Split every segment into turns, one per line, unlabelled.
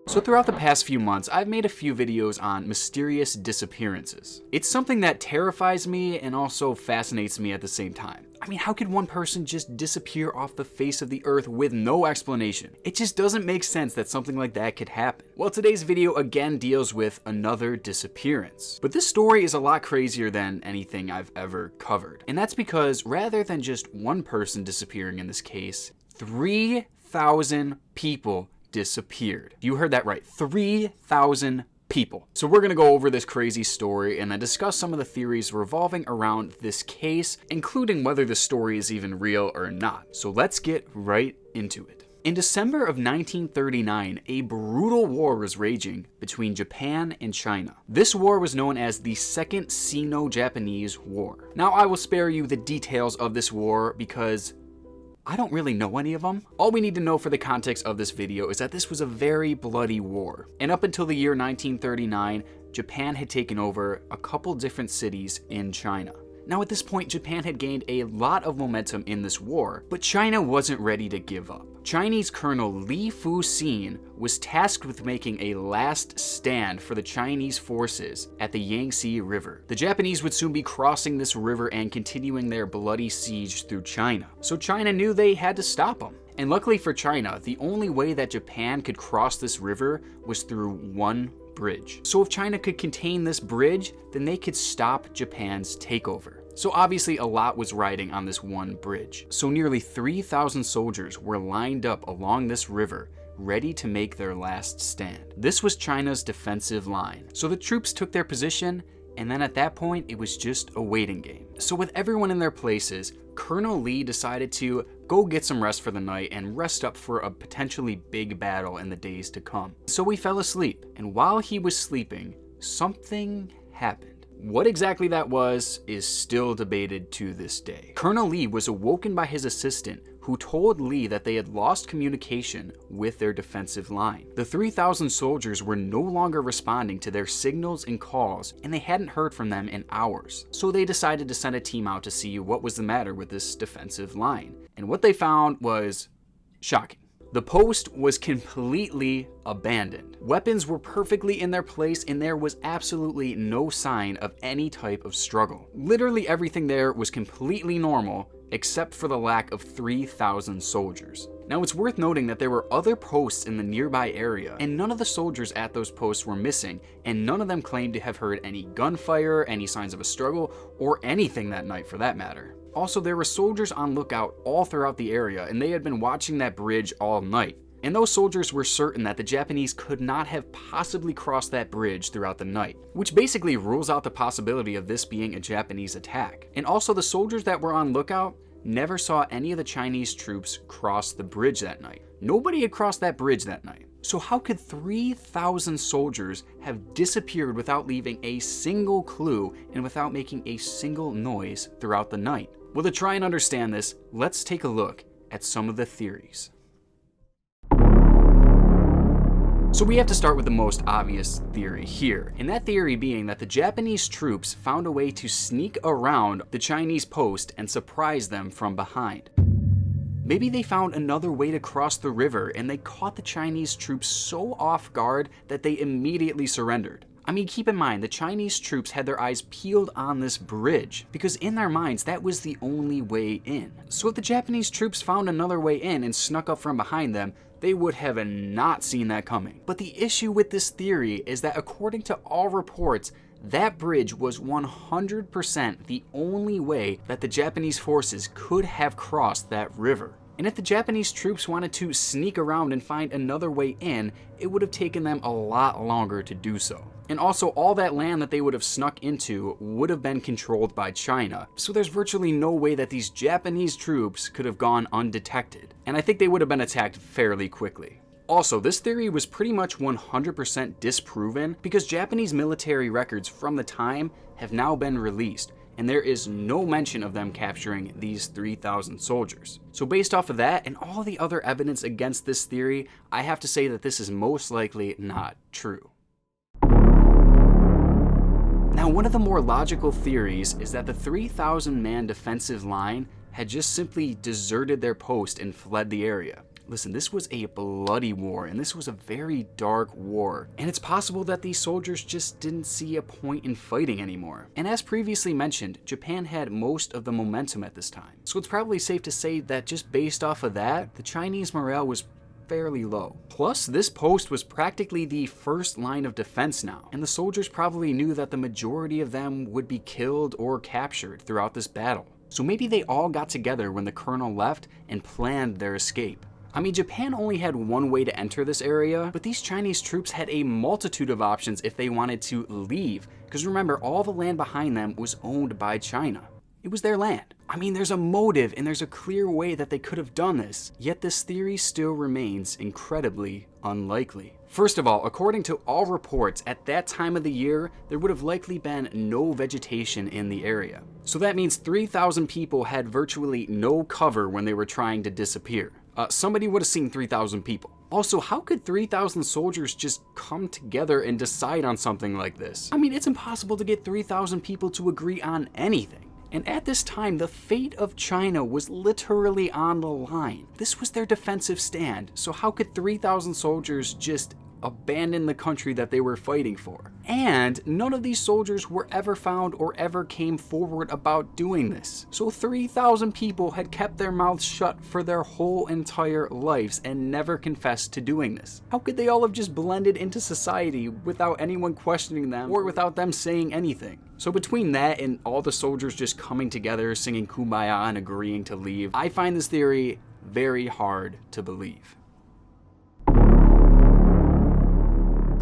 So throughout the past few months, I've made a few videos on mysterious disappearances. It's something that terrifies me and also fascinates me at the same time. I mean, how could one person just disappear off the face of the earth with no explanation? It just doesn't make sense that something like that could happen. Well, today's video again deals with another disappearance. But this story is a lot crazier than anything I've ever covered. And that's because rather than just one person disappearing in this case, 3,000 people disappeared. You heard that right, 3,000 people. So we're gonna go over this crazy story and then discuss some of the theories revolving around this case, including whether the story is even real or not. So let's get right into it. In December of 1939, a brutal war was raging between Japan and China. This war was known as the Second Sino-Japanese War. Now I will spare you the details of this war because I don't really know any of them. All we need to know for the context of this video is that this was a very bloody war. And up until the year 1939, Japan had taken over a couple different cities in China. Now at this point, Japan had gained a lot of momentum in this war, but China wasn't ready to give up. Chinese Colonel Li Fuxin was tasked with making a last stand for the Chinese forces at the Yangtze River. The Japanese would soon be crossing this river and continuing their bloody siege through China. So China knew they had to stop them. And luckily for China, the only way that Japan could cross this river was through one bridge. So if China could contain this bridge, then they could stop Japan's takeover. So obviously a lot was riding on this one bridge. So nearly 3,000 soldiers were lined up along this river, ready to make their last stand. This was China's defensive line. So the troops took their position, and then at that point, it was just a waiting game. So with everyone in their places, Colonel Li decided to go get some rest for the night and rest up for a potentially big battle in the days to come. So he fell asleep, and while he was sleeping, something happened. What exactly that was is still debated to this day. Colonel Li was awoken by his assistant, who told Li that they had lost communication with their defensive line. The 3,000 soldiers were no longer responding to their signals and calls, and they hadn't heard from them in hours. So they decided to send a team out to see what was the matter with this defensive line. And what they found was shocking. The post was completely abandoned. Weapons were perfectly in their place, and there was absolutely no sign of any type of struggle. Literally everything there was completely normal, except for the lack of 3,000 soldiers. Now it's worth noting that there were other posts in the nearby area, and none of the soldiers at those posts were missing, and none of them claimed to have heard any gunfire, any signs of a struggle, or anything that night for that matter. Also, there were soldiers on lookout all throughout the area, and they had been watching that bridge all night. And those soldiers were certain that the Japanese could not have possibly crossed that bridge throughout the night, which basically rules out the possibility of this being a Japanese attack. And also, the soldiers that were on lookout never saw any of the Chinese troops cross the bridge that night. Nobody had crossed that bridge that night. So how could 3,000 soldiers have disappeared without leaving a single clue and without making a single noise throughout the night? Well, to try and understand this, let's take a look at some of the theories. So we have to start with the most obvious theory here, and that theory being that the Japanese troops found a way to sneak around the Chinese post and surprise them from behind. Maybe they found another way to cross the river and they caught the Chinese troops so off guard that they immediately surrendered. I mean, keep in mind, the Chinese troops had their eyes peeled on this bridge because in their minds, that was the only way in. So if the Japanese troops found another way in and snuck up from behind them, they would have not seen that coming. But the issue with this theory is that according to all reports, that bridge was 100% the only way that the Japanese forces could have crossed that river. And if the Japanese troops wanted to sneak around and find another way in, it would have taken them a lot longer to do so. And also, all that land that they would have snuck into would have been controlled by China. So there's virtually no way that these Japanese troops could have gone undetected. And I think they would have been attacked fairly quickly. Also, this theory was pretty much 100% disproven because Japanese military records from the time have now been released, and there is no mention of them capturing these 3,000 soldiers. So based off of that and all the other evidence against this theory, I have to say that this is most likely not true. Now, one of the more logical theories is that the 3,000 man defensive line had just simply deserted their post and fled the area. Listen, this was a bloody war, and this was a very dark war, and it's possible that these soldiers just didn't see a point in fighting anymore. And as previously mentioned, Japan had most of the momentum at this time. So it's probably safe to say that just based off of that, the Chinese morale was fairly low. Plus, this post was practically the first line of defense now, and the soldiers probably knew that the majority of them would be killed or captured throughout this battle. So maybe they all got together when the colonel left and planned their escape. I mean, Japan only had one way to enter this area, but these Chinese troops had a multitude of options if they wanted to leave, because remember, all the land behind them was owned by China. It was their land. I mean, there's a motive and there's a clear way that they could have done this, yet this theory still remains incredibly unlikely. First of all, according to all reports, at that time of the year, there would have likely been no vegetation in the area. So that means 3,000 people had virtually no cover when they were trying to disappear. Somebody would have seen 3,000 people. Also, how could 3,000 soldiers just come together and decide on something like this? I mean, it's impossible to get 3,000 people to agree on anything. And at this time, the fate of China was literally on the line. This was their defensive stand, so how could 3,000 soldiers just abandon the country that they were fighting for? And none of these soldiers were ever found or ever came forward about doing this. So 3,000 people had kept their mouths shut for their whole entire lives and never confessed to doing this. How could they all have just blended into society without anyone questioning them or without them saying anything? So between that and all the soldiers just coming together, singing Kumbaya and agreeing to leave, I find this theory very hard to believe.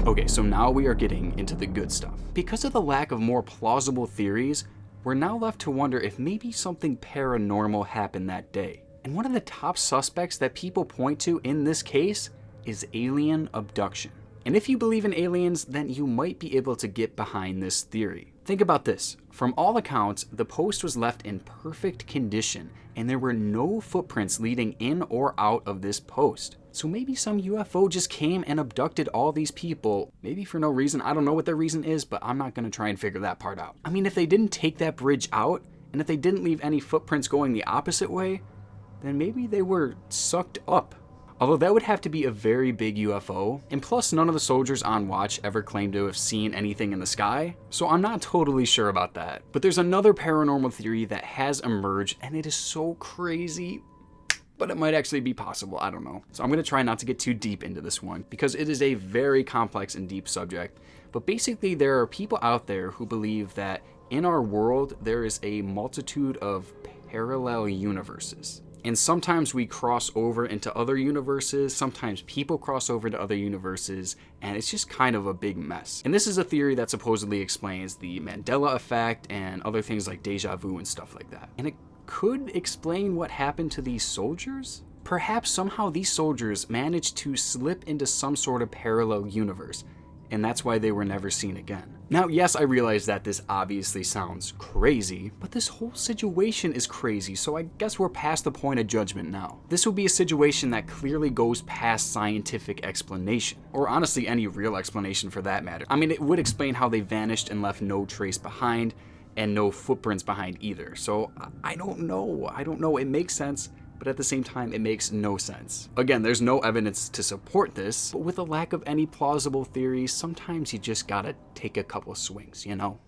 Okay, so now we are getting into the good stuff. Because of the lack of more plausible theories, we're now left to wonder if maybe something paranormal happened that day. And one of the top suspects that people point to in this case is alien abduction. And if you believe in aliens, then you might be able to get behind this theory. Think about this. From all accounts, the post was left in perfect condition, and there were no footprints leading in or out of this post. So maybe some UFO just came and abducted all these people, maybe for no reason. I don't know what their reason is, but I'm not going to try and figure that part out. I mean, if they didn't take that bridge out, and if they didn't leave any footprints going the opposite way, then maybe they were sucked up. Although that would have to be a very big UFO, and plus none of the soldiers on watch ever claimed to have seen anything in the sky, so I'm not totally sure about that. But there's another paranormal theory that has emerged, and it is so crazy, but it might actually be possible, I don't know. So I'm gonna try not to get too deep into this one, because it is a very complex and deep subject. But basically there are people out there who believe that in our world there is a multitude of parallel universes. And sometimes we cross over into other universes, sometimes people cross over to other universes, and it's just kind of a big mess. And this is a theory that supposedly explains the Mandela effect and other things like deja vu and stuff like that. And it could explain what happened to these soldiers? Perhaps somehow these soldiers managed to slip into some sort of parallel universe, and that's why they were never seen again. Now, yes, I realize that this obviously sounds crazy, but this whole situation is crazy, so I guess we're past the point of judgment now. This would be a situation that clearly goes past scientific explanation, or honestly any real explanation for that matter. I mean, it would explain how they vanished and left no trace behind, and no footprints behind either. So I don't know, it makes sense, but at the same time, it makes no sense. Again, there's no evidence to support this, but with a lack of any plausible theories, sometimes you just gotta take a couple swings, you know?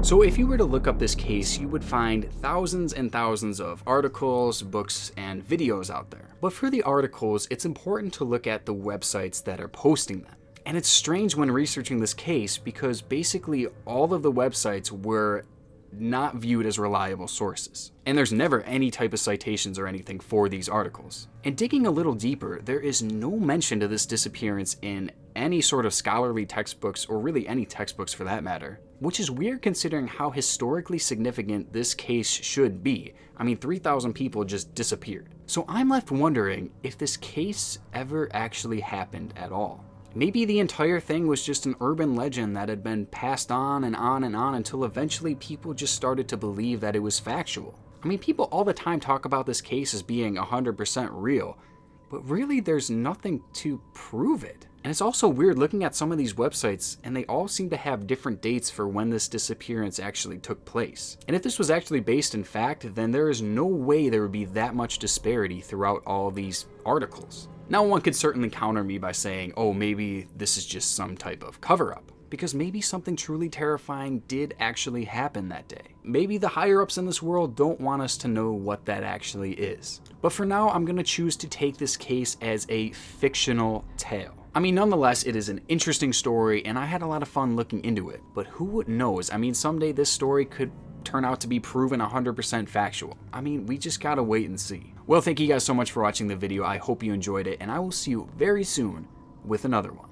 So if you were to look up this case, you would find thousands and thousands of articles, books, and videos out there. But for the articles, it's important to look at the websites that are posting them. And it's strange when researching this case because basically all of the websites were not viewed as reliable sources. And there's never any type of citations or anything for these articles. And digging a little deeper, there is no mention to this disappearance in any sort of scholarly textbooks, or really any textbooks for that matter, which is weird considering how historically significant this case should be. I mean, 3,000 people just disappeared. So I'm left wondering if this case ever actually happened at all. Maybe the entire thing was just an urban legend that had been passed on and on and on until eventually people just started to believe that it was factual. I mean, people all the time talk about this case as being 100% real, but really there's nothing to prove it. And it's also weird looking at some of these websites, and they all seem to have different dates for when this disappearance actually took place. And if this was actually based in fact, then there is no way there would be that much disparity throughout all these articles. Now, one could certainly counter me by saying, oh, maybe this is just some type of cover-up, because maybe something truly terrifying did actually happen that day. Maybe the higher-ups in this world don't want us to know what that actually is. But for now, I'm gonna choose to take this case as a fictional tale. I mean, nonetheless, it is an interesting story, and I had a lot of fun looking into it. But who knows? I mean, someday this story could turn out to be proven 100% factual. I mean, we just gotta wait and see. Well, thank you guys so much for watching the video. I hope you enjoyed it, and I will see you very soon with another one.